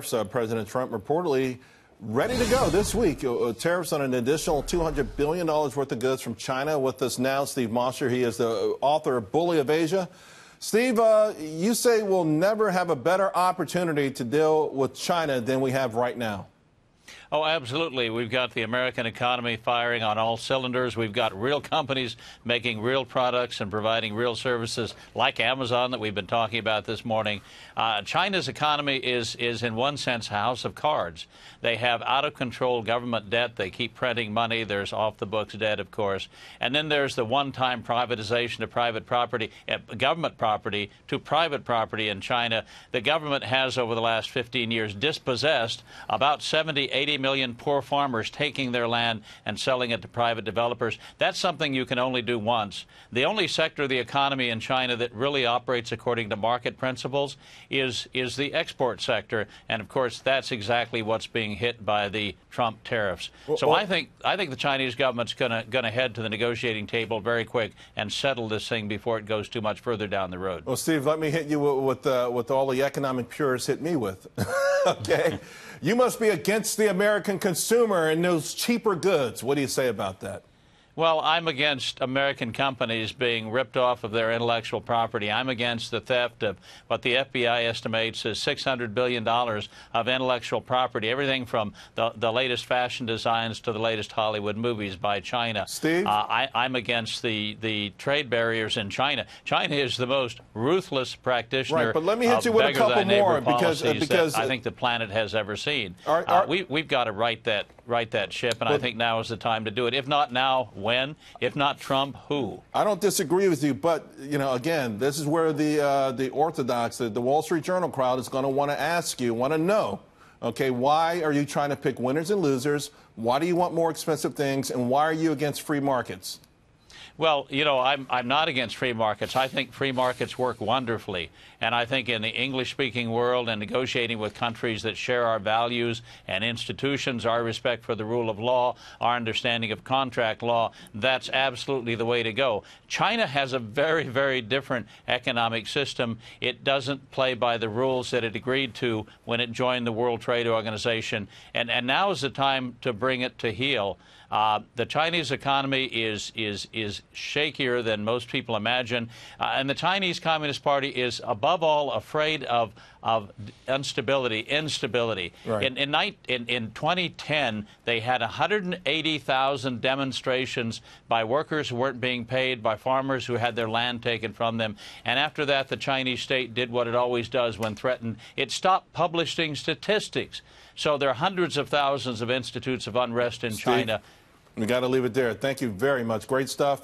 President Trump reportedly ready to go this week. Tariffs on an additional $200 billion worth of goods from China. With us now, Steve Mosher. He is the author of Bully of Asia. Steve, you say we'll never have a better opportunity to deal with China than we have right now. Oh, absolutely. We've got the American economy firing on all cylinders. We've got real companies making real products and providing real services like Amazon that we've been talking about this morning. China's economy is in one sense a house of cards. They have out-of-control government debt. They keep printing money. There's off-the-books debt, of course. And then there's the one-time privatization of private property, government property to private property in China. The government has, over the last 15 years, dispossessed about 80 million poor farmers, taking their land and selling it to private developers. That's something you can only do once. The only sector of the economy in China that really operates according to market principles is the export sector, and of course that's exactly what's being hit by the Trump tariffs. So I think the Chinese government's going to head to the negotiating table very quick and settle this thing before it goes too much further down the road. Well, Steve, let me hit you with all the economic purists hit me with. Okay. You must be against the American consumer and those cheaper goods. What do you say about that? Well, I'm against American companies being ripped off of their intellectual property. I'm against the theft of what the FBI estimates is $600 billion of intellectual property, everything from the latest fashion designs to the latest Hollywood movies by China. Steve? I'm against the trade barriers in China. China is the most ruthless practitioner. Right, but let me hit you with a couple more because I think the planet has ever seen. We've got to right that ship, and I think now is the time to do it. If not now, when? If not Trump, who? I don't disagree with you, but, you know, again, this is where the orthodox, the Wall Street Journal crowd is going to want to ask you, want to know, okay, why are you trying to pick winners and losers? Why do you want more expensive things? And why are you against free markets? Well, you know, I'm not against free markets. I think free markets work wonderfully. And I think in the English-speaking world and negotiating with countries that share our values and institutions, our respect for the rule of law, our understanding of contract law, that's absolutely the way to go. China has a very, very different economic system. It doesn't play by the rules that it agreed to when it joined the World Trade Organization. And now is the time to bring it to heel. The Chinese economy is shakier than most people imagine, and the Chinese Communist Party is above all afraid of instability. Right. In 2010, they had 180,000 demonstrations by workers who weren't being paid, by farmers who had their land taken from them, and after that, the Chinese state did what it always does when threatened. It stopped publishing statistics. So there are hundreds of thousands of institutes of unrest in China. We got to leave it there. Thank you very much. Great stuff.